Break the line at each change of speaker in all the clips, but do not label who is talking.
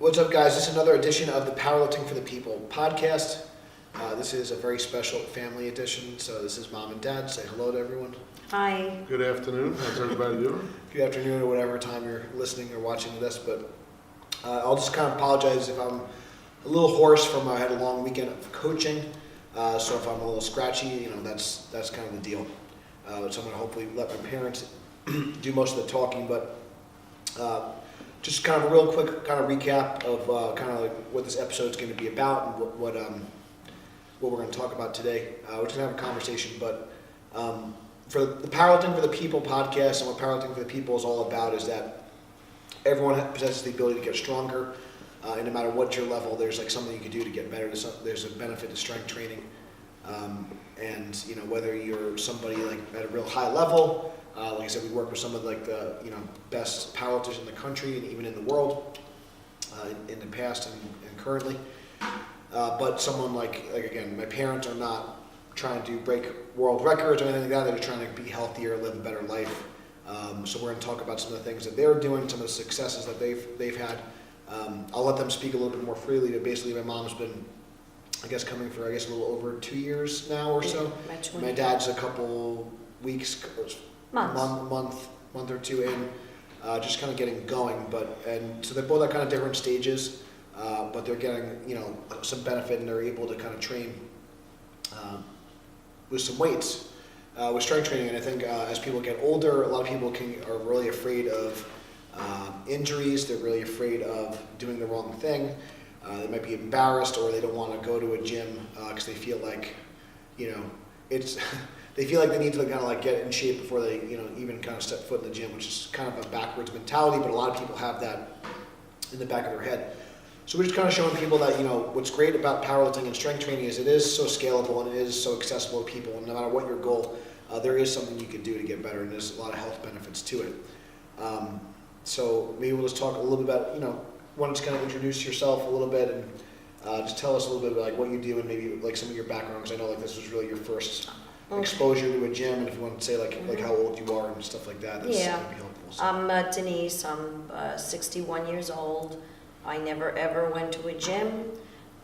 What's up, guys? This is another edition of the Powerlifting for the People podcast. This is a very special family edition, so this is Mom and Dad. Say hello to everyone.
Hi.
Good afternoon. How's everybody doing?
Good afternoon or whatever time you're listening or watching this, but I'll just kind of apologize if I'm a little hoarse from I had a long weekend of coaching, so if I'm a little scratchy, that's kind of the deal. So I'm going to hopefully let my parents do most of the talking, but just kind of a real quick kind of recap of kind of like what this episode is going to be about and what we're going to talk about today. We're just going to have a conversation, but for the Powerlifting for the People podcast and what Powerlifting for the People is all about is that everyone possesses the ability to get stronger, and no matter what your level, there's like something you can do to get better. There's a benefit to strength training, and whether you're somebody like at a real high level. Like I said, we work with some of like the best powerlifters in the country and even in the world in the past and currently. But someone like again, my parents are not trying to break world records or anything like that. They're just trying to be healthier, live a better life. So we're going to talk about some of the things that they're doing, some of the successes that they've had. I'll let them speak a little bit more freely. But basically, my mom's been, I guess, coming for a little over 2 years now or so. My dad's a couple weeks. Month or two in, just kind of getting going, and so they're both at kind of different stages, but they're getting some benefit and they're able to kind of train with some weights, with strength training. And I think as people get older, a lot of people are really afraid of injuries. They're really afraid of doing the wrong thing. They might be embarrassed, or they don't want to go to a gym because they feel like it's. They feel like they need to kind of like get in shape before they, even kind of step foot in the gym, which is kind of a backwards mentality, but a lot of people have that in the back of their head. So we're just kind of showing people that, what's great about powerlifting and strength training is it is so scalable and it is so accessible to people, and no matter what your goal, there is something you can do to get better, and there's a lot of health benefits to it. So maybe we'll just talk a little bit about, want to kind of introduce yourself a little bit and just tell us a little bit about like what you do and maybe like some of your background, because I know like this was really your first exposure to a gym, and if you want to say like how old you are and stuff like that, that'd be helpful. So.
I'm Denise. I'm 61 years old. I never ever went to a gym.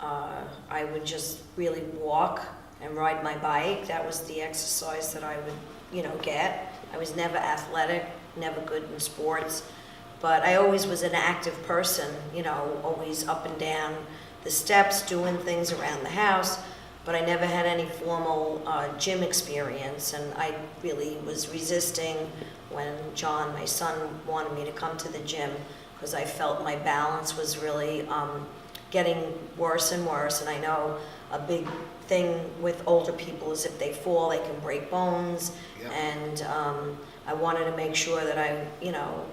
I would just really walk and ride my bike. That was the exercise that I would, get. I was never athletic, never good in sports, but I always was an active person, always up and down the steps, doing things around the house. But I never had any formal gym experience, and I really was resisting when John, my son, wanted me to come to the gym because I felt my balance was really getting worse and worse. And I know a big thing with older people is if they fall, they can break bones. Yep. And I wanted to make sure that I,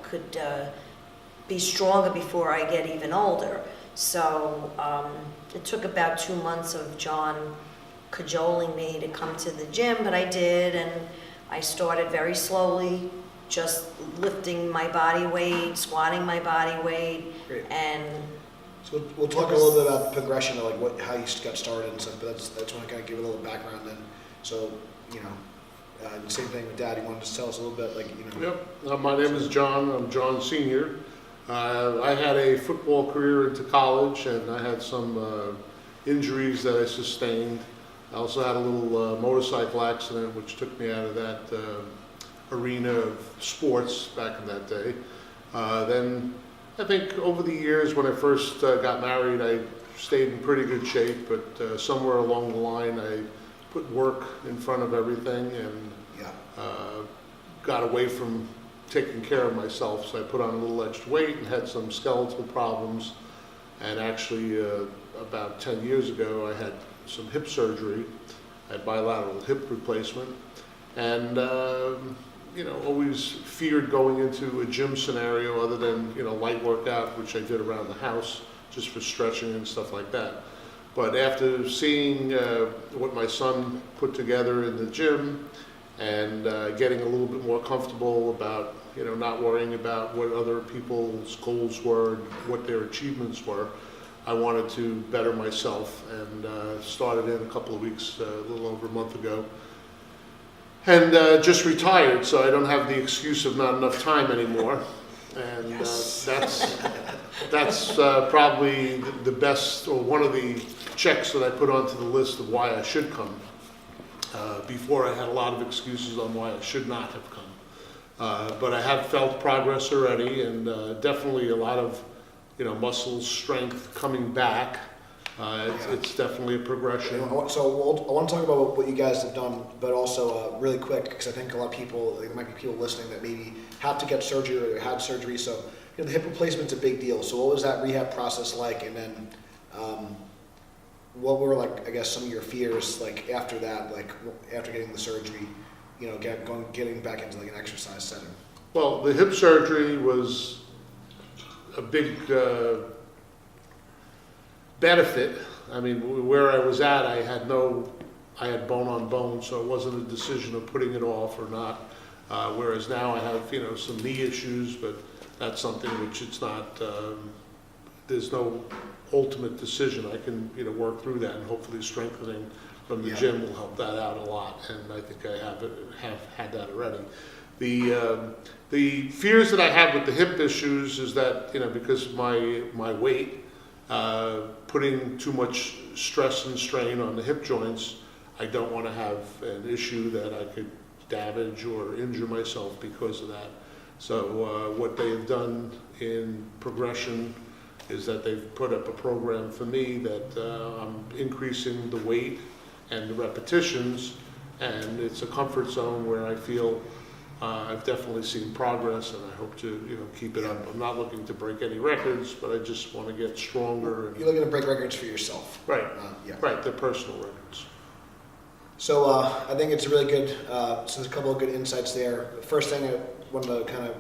could be stronger before I get even older. So it took about 2 months of John cajoling me to come to the gym, but I did, and I started very slowly, just lifting my body weight, squatting my body weight. Great. And
so we'll talk a little bit about the progression of like how you got started and stuff, but that's when I kind of give a little background then. So same thing with Dad. You want to just tell us a little bit,
Yep. My name is John. I'm John Senior. I had a football career into college, and I had some injuries that I sustained. I also had a little motorcycle accident, which took me out of that arena of sports back in that day. Then I think over the years, when I first got married, I stayed in pretty good shape, but somewhere along the line, I put work in front of everything and got away from taking care of myself. So I put on a little extra weight and had some skeletal problems. And actually, about 10 years ago, I had some hip surgery. I had bilateral hip replacement, and always feared going into a gym scenario other than light workout, which I did around the house just for stretching and stuff like that. But after seeing what my son put together in the gym and getting a little bit more comfortable about not worrying about what other people's goals were, what their achievements were, I wanted to better myself, and started in a couple of weeks, a little over a month ago, and just retired, so I don't have the excuse of not enough time anymore. And
yes.
that's That's probably the best, or one of the checks that I put onto the list of why I should come. Before I had a lot of excuses on why I should not have come. But I have felt progress already, and definitely a lot of, muscle strength coming back. It's definitely a progression.
So I want to talk about what you guys have done, but also really quick, because I think a lot of people, there might be people listening that maybe have to get surgery or had surgery. So the hip replacement's a big deal. So what was that rehab process like? And then what were I guess some of your fears after that, after getting the surgery, getting back into an exercise setting?
Well, the hip surgery was a big benefit. I mean, where I was at, I had bone on bone, so it wasn't a decision of putting it off or not. Whereas now I have, some knee issues, but that's something which it's not, there's no ultimate decision. I can, work through that, and hopefully strengthening from the gym will help that out a lot. And I think I have had that already. The fears that I have with the hip issues is that, because of my weight, putting too much stress and strain on the hip joints, I don't want to have an issue that I could damage or injure myself because of that. So what they have done in progression is that they've put up a program for me that I'm increasing the weight and the repetitions, and it's a comfort zone where I feel I've definitely seen progress, and I hope to keep it up. I'm not looking to break any records, but I just want to get stronger.
You're looking to break records for yourself.
Right. Right. They're personal records.
So I think it's a really good. So there's a couple of good insights there. The first thing I wanted to kind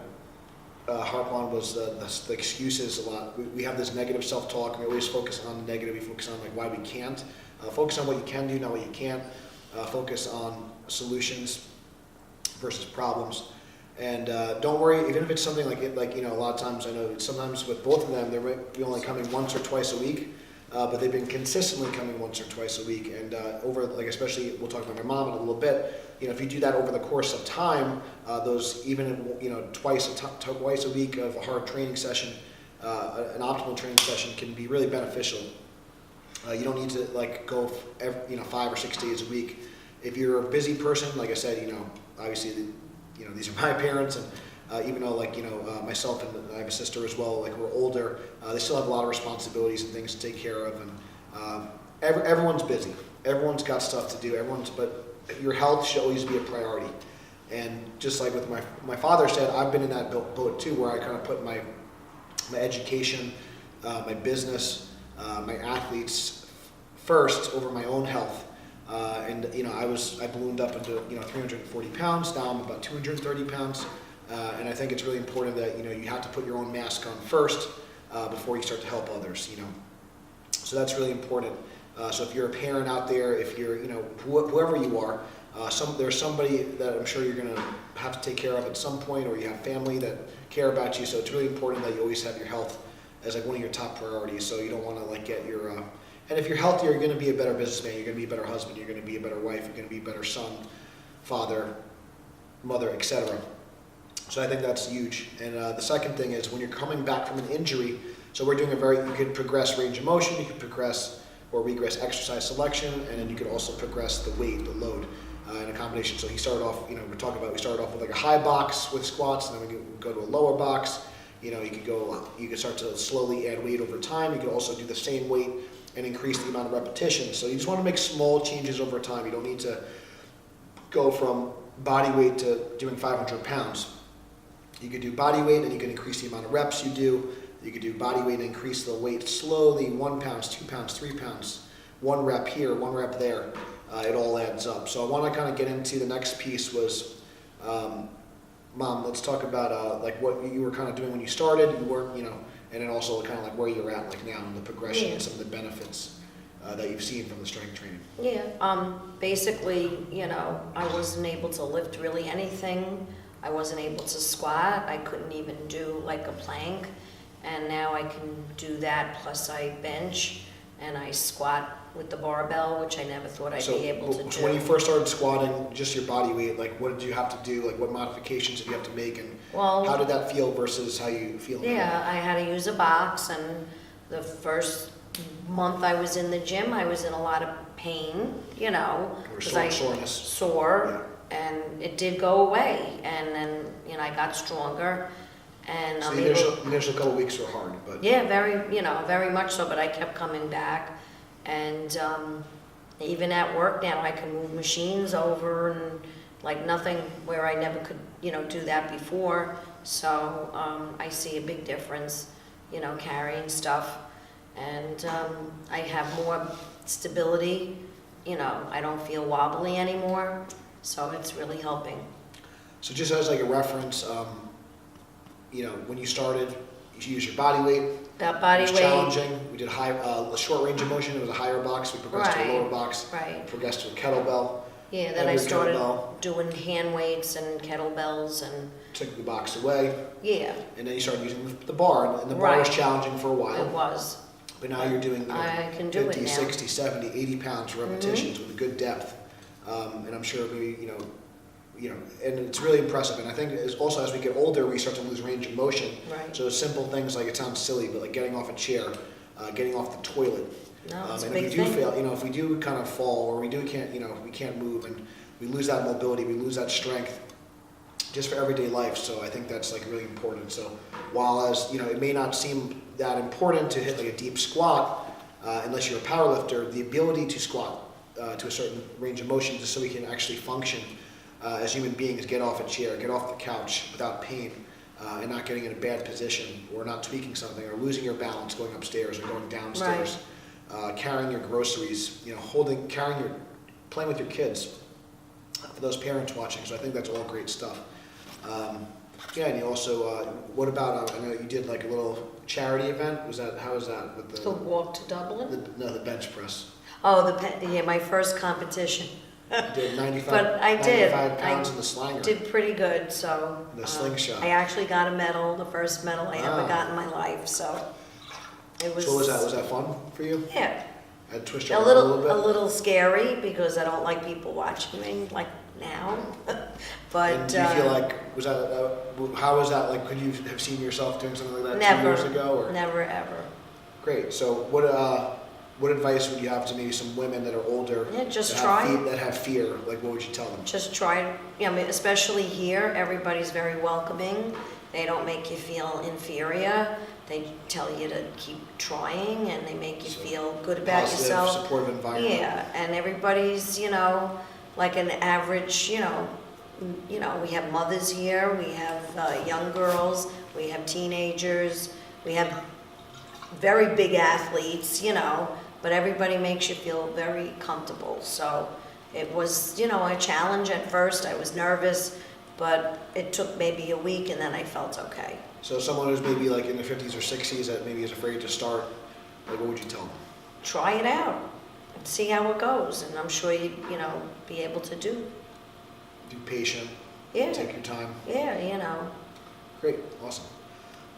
of harp on was the excuses a lot. We have this negative self-talk, and we always focus on the negative. We focus on why we can't. Focus on what you can do, not what you can't. Focus on solutions versus problems, and don't worry. Even if it's something a lot of times I know sometimes with both of them they might be only coming once or twice a week, but they've been consistently coming once or twice a week, and over especially we'll talk about my mom in a little bit. If you do that over the course of time, those even twice a week of a hard training session, an optimal training session can be really beneficial. You don't need to go 5 or 6 days a week. If you're a busy person, like I said, obviously, these are my parents, and even though myself and I have a sister as well, we're older, they still have a lot of responsibilities and things to take care of, and everyone's busy. Everyone's got stuff to do. But your health should always be a priority. And just like with my father said, I've been in that boat too, where I kind of put my education, my business, my athletes first over my own health. And I ballooned up into 340 pounds. Now I'm about 230 pounds, and I think it's really important that you have to put your own mask on first before you start to help others. So that's really important. So if you're a parent out there, if you're whoever you are, there's somebody that I'm sure you're going to have to take care of at some point, or you have family that care about you. So it's really important that you always have your health as one of your top priorities. So you don't want to get your and if you're healthier, you're going to be a better businessman, you're going to be a better husband, you're going to be a better wife, you're going to be a better son, father, mother, etc. So I think that's huge. And the second thing is when you're coming back from an injury, so we're doing you could progress range of motion, you could progress or regress exercise selection, and then you could also progress the weight, the load in a combination. So he started off, we started off with a high box with squats, and then we go to a lower box. You could start to slowly add weight over time. You could also do the same weight and increase the amount of repetitions. So you just want to make small changes over time. You don't need to go from body weight to doing 500 pounds. You could do body weight and you can increase the amount of reps you do. You could do body weight and increase the weight slowly, 1 pound, 2 pounds, 3 pounds, 1 rep here, 1 rep there. It all adds up. So I want to kind of get into the next piece was, Mom, let's talk about what you were kind of doing when you started. You weren't, and then also kind of where you're at now and the progression and some of the benefits that you've seen from the strength training.
Yeah, basically, I wasn't able to lift really anything. I wasn't able to squat. I couldn't even do a plank. And now I can do that, plus I bench. and I squat with the barbell, which I never thought I'd
So,
be able to
so
do.
when you first started squatting, just your body weight, like what did you have to do? Like what modifications did you have to make, and
Well,
how did that feel versus how you feel now?
yeah, I had to use a box, and the first month I was in the gym, I was in a lot of pain, you know,
Or
because I
soreness.
sore, and it did go away, and then, you know, I got stronger, and
So
I'm
the
able.
initial couple of weeks were hard, but
Yeah, very much so, but I kept coming back, and even at work now, I can move machines over and like nothing where I never could, you know, do that before. So I see a big difference, you know, carrying stuff, and I have more stability. You know, I don't feel wobbly anymore, so it's really helping.
so just as like a reference, you know, when you started, you used your body weight.
That body
It was
weight,
challenging. We did a short range of motion. It was a higher box. We progressed to a lower
Right.
box.
right?
Progressed to a kettlebell.
Yeah, then I
Every
started
kettlebell.
doing hand weights and kettlebells, and
Took the box away,
yeah,
and then you started using the bar. And the bar was
Right.
challenging for a
it
while.
was.
But now you're doing, you know,
I can do
50,
it now.
60, 70, 80 pounds for repetitions with a good depth. And I'm sure maybe, you know, and it's really impressive. And I think it's also as we get older, we start to lose range of motion.
Right.
So simple things like, it sounds silly, but like getting off a chair, getting off the toilet.
No, it's a
And
big
if we do
thing.
fail, you know, if we do kind of fall or we can't move, and we lose that mobility, we lose that strength just for everyday life. So I think that's like really important. So while as, you know, it may not seem that important to hit like a deep squat, unless you're a power lifter, the ability to squat to a certain range of motion just so we can actually function as human beings, get off a chair, get off the couch without pain, and not getting in a bad position, or not tweaking something, or losing your balance going upstairs or going downstairs, carrying your groceries, you know, playing with your kids, for those parents watching. So I think that's all great stuff. Yeah, and you also, what about, I know you did like a little charity event. How was that with
The walk to Dublin?
the bench press?
Oh, yeah, my first competition.
You did 95,
But I did.
95 pounds
I
in the slanger.
Did pretty good, so.
The slingshot.
I actually got a medal, the first medal I ever
Ah.
got in my life, so it was.
So was that fun for you?
Yeah,
I had to twist your
a
arm a
little
little bit.
scary because I don't like people watching me like now, but.
And do you feel like, how was that, like, could you have seen yourself doing something like that
Never.
2 years ago? Or?
Never ever.
Great. So what advice would you have to maybe some women that are older
Yeah, just
that
try.
that have fear? Like, what would you tell them?
Just try, I mean, especially here, everybody's very welcoming. They don't make you feel inferior. They tell you to keep trying, and they make you
So,
feel good about
Positive,
yourself.
supportive environment.
Yeah, and everybody's, you know, like an average, you know, we have mothers here, we have young girls, we have teenagers, we have very big athletes, you know, but everybody makes you feel very comfortable. So it was, you know, a challenge at first. I was nervous, but it took maybe a week, and then I felt okay.
So someone who's maybe like in their 50s or 60s that maybe is afraid to start, like, what would you tell them?
Try it out and see how it goes, and I'm sure you'd, you know, be able to do.
Be patient.
Yeah,
Take your time.
yeah, you know.
Great. Awesome.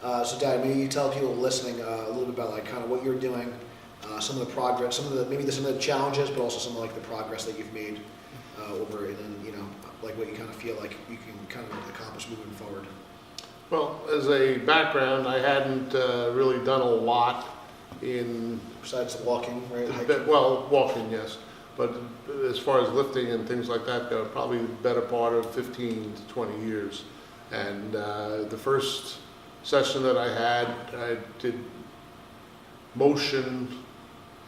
So Dad, maybe you tell people listening a little bit about like kind of what you're doing, some of the progress, some of the challenges, but also some of like the progress that you've made over, and then, you know, like what you kind of feel like you can kind of accomplish moving forward.
Well, as a background, I hadn't really done a lot in,
Besides the walking, right? Hiking.
well, walking, yes. But as far as lifting and things like that go, probably the better part of 15 to 20 years. And the first session that I did motion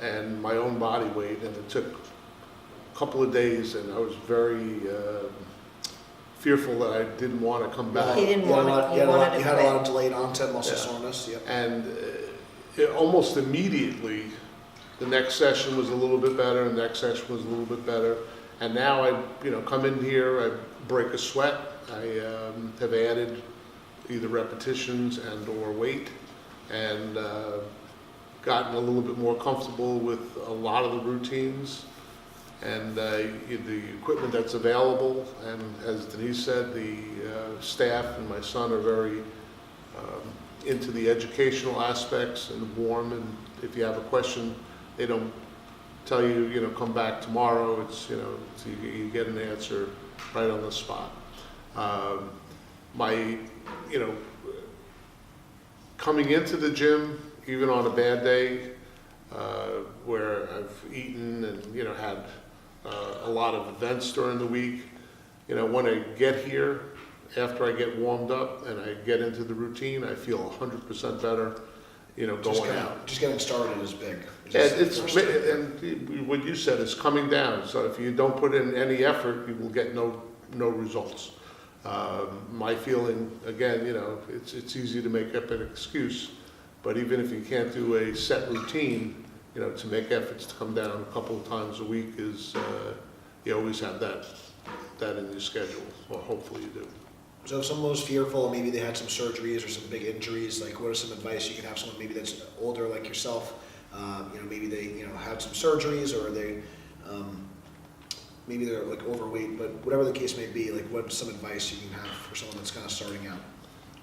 and my own body weight, and it took a couple of days, and I was very fearful that I didn't want to come back.
He didn't
You had a
want
lot-
it.
you had a lot-
wanted
you
to
had a lot
quit.
of delayed onset muscle
Yeah.
soreness. Yep.
And almost immediately, the next session was a little bit better, and the next session was a little bit better. And now I, come in here, I break a sweat. I have added either repetitions and or weight, and gotten a little bit more comfortable with a lot of the routines and the equipment that's available. And as Denise said, the staff and my son are very into the educational aspects and warm. And if you have a question, They don't tell you, come back tomorrow. It's, it's, you get an answer right on the spot. My, coming into the gym, even on a bad day, where I've eaten and, had a lot of events during the week, when I get here, after I get warmed up and I get into the routine, I feel 100% better, going out.
Just getting started is big.
Yeah, and what you said is coming down. So if you don't put in any effort, you will get no results. My feeling, again, it's easy to make up an excuse, but even if you can't do a set routine, to make efforts to come down a couple of times a week is, you always have that in your schedule, or hopefully you do.
So if someone was fearful, maybe they had some surgeries or some big injuries, like what are some advice you can have someone maybe that's older like yourself, maybe they, had some surgeries or they, maybe they're like overweight, but whatever the case may be, like what's some advice you can have for someone that's kind of starting out?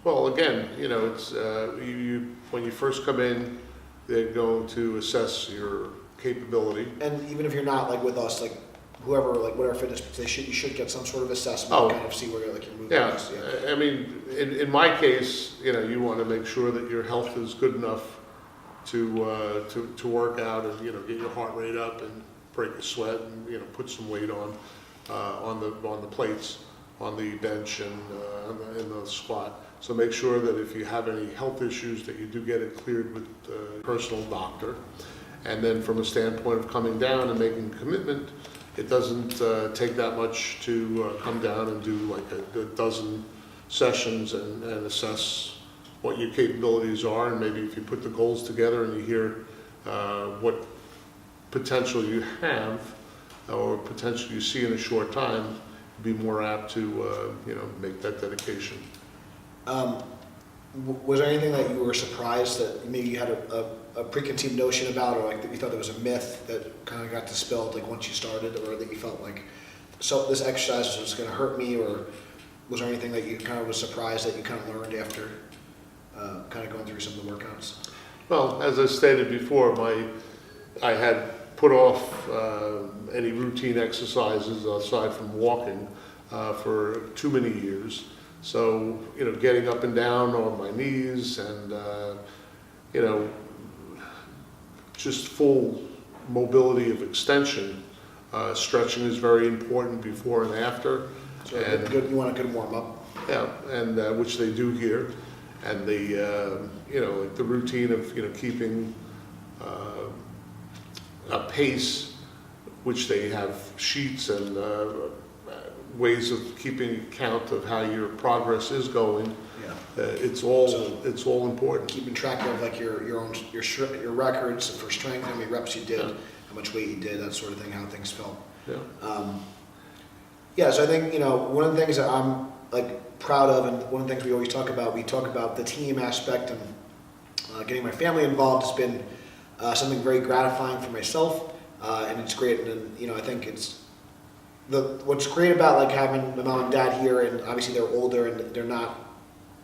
Well, again, it's, when you first come in, they're going to assess your capability.
And even if you're not like with us, like whoever, like whatever fitness, you should get some sort of assessment,
Oh.
kind of see where like your movement
Yeah,
is.
I mean, in my case, you want to make sure that your health is good enough to work out and get your heart rate up and break a sweat and put some weight on the plates, on the bench and in the squat. So make sure that if you have any health issues that you do get it cleared with a personal doctor. And then from a standpoint of coming down and making a commitment, it doesn't take that much to come down and do like a dozen sessions and assess what your capabilities are. And maybe if you put the goals together and you hear what potential you have or potential you see in a short time, be more apt to make that dedication.
Was there anything that you were surprised that maybe you had a preconceived notion about, or like that you thought there was a myth that kind of got dispelled like once you started, or that you felt like, so this exercise was going to hurt me, or was there anything that you kind of was surprised that you kind of learned after kind of going through some of the workouts?
Well, as I stated before, I had put off any routine exercises aside from walking for too many years. So, getting up and down on my knees and, just full mobility of extension. Stretching is very important before and after.
So you want a good warm up.
Yeah, and which they do here. And the, like the routine of, keeping a pace, which they have sheets and ways of keeping count of how your progress is going.
Yeah.
It's all important.
Keeping track of like your records for strength, how many reps you did,
Yeah.
how much weight you did, that sort of thing, how things felt.
Yeah.
So I think one of the things that I'm like proud of, and one of the things we always talk about the team aspect and getting my family involved has been something very gratifying for myself, and it's great. And I think it's what's great about like having my mom and dad here, and obviously they're older and they're not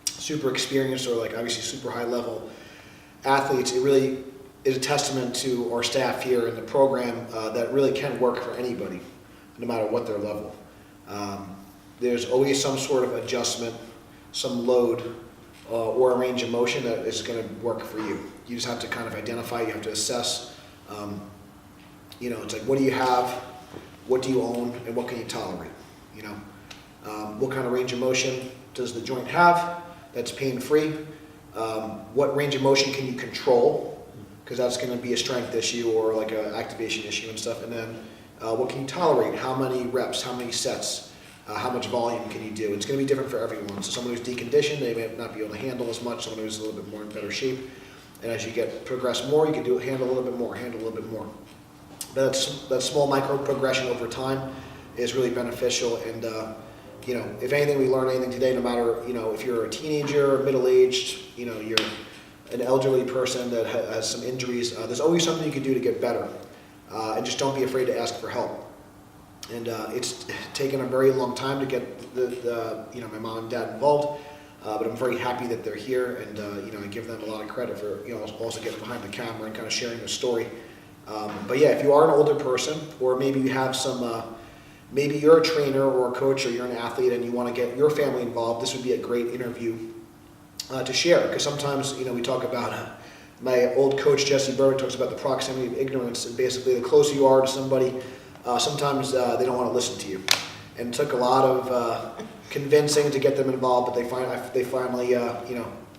super experienced or like obviously super high level athletes. It really is a testament to our staff here in the program that really can work for anybody, no matter what their level. There's always some sort of adjustment, some load, or a range of motion that is going to work for you. You just have to kind of identify, you have to assess, it's like, what do you have, what do you own, and what can you tolerate? What kind of range of motion does the joint have that's pain-free? What range of motion can you control? Because that's going to be a strength issue or like an activation issue and stuff. And then what can you tolerate? How many reps, how many sets, how much volume can you do? It's going to be different for everyone. So someone who's deconditioned, they may not be able to handle as much. Someone who's a little bit more in better shape. And as you progress more, you can handle a little bit more, handle a little bit more. That small micro progression over time is really beneficial. And if anything, we learn anything today, no matter if you're a teenager, middle-aged, you're an elderly person that has some injuries. There's always something you can do to get better, and just don't be afraid to ask for help. And it's taken a very long time to get my mom and dad involved, but I'm very happy that they're here, and I give them a lot of credit for also getting behind the camera and kind of sharing their story. But yeah, if you are an older person, or maybe you have some, maybe you're a trainer or a coach or you're an athlete and you want to get your family involved, this would be a great interview to share. Because sometimes, we talk about, my old coach Jesse Berwick talks about the proximity of ignorance, and basically the closer you are to somebody, sometimes they don't want to listen to you. And it took a lot of convincing to get them involved, but they finally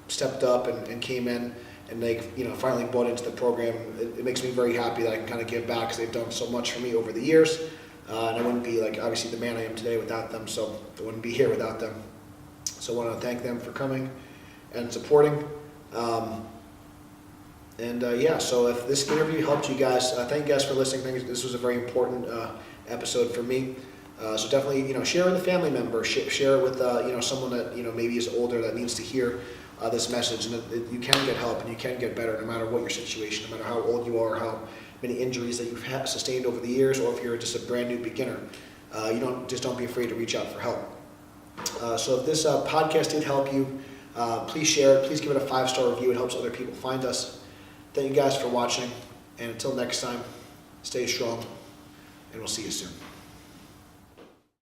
stepped up and came in, and they finally bought into the program. It makes me very happy that I can kind of give back, because they've done so much for me over the years, and I wouldn't be obviously the man I am today without them. So I wouldn't be here without them. So I want to thank them for coming and supporting. So if this interview helped you guys, thank you guys for listening. This was a very important episode for me. So definitely, share with a family member, share it with, someone that, maybe is older that needs to hear this message, and that you can get help and you can get better no matter what your situation, no matter how old you are, how many injuries that you've sustained over the years, or if you're just a brand new beginner. Don't be afraid to reach out for help. So if this podcast did help you, please share it. Please give it a 5-star review. It helps other people find us. Thank you guys for watching, and until next time, stay strong, and we'll see you soon.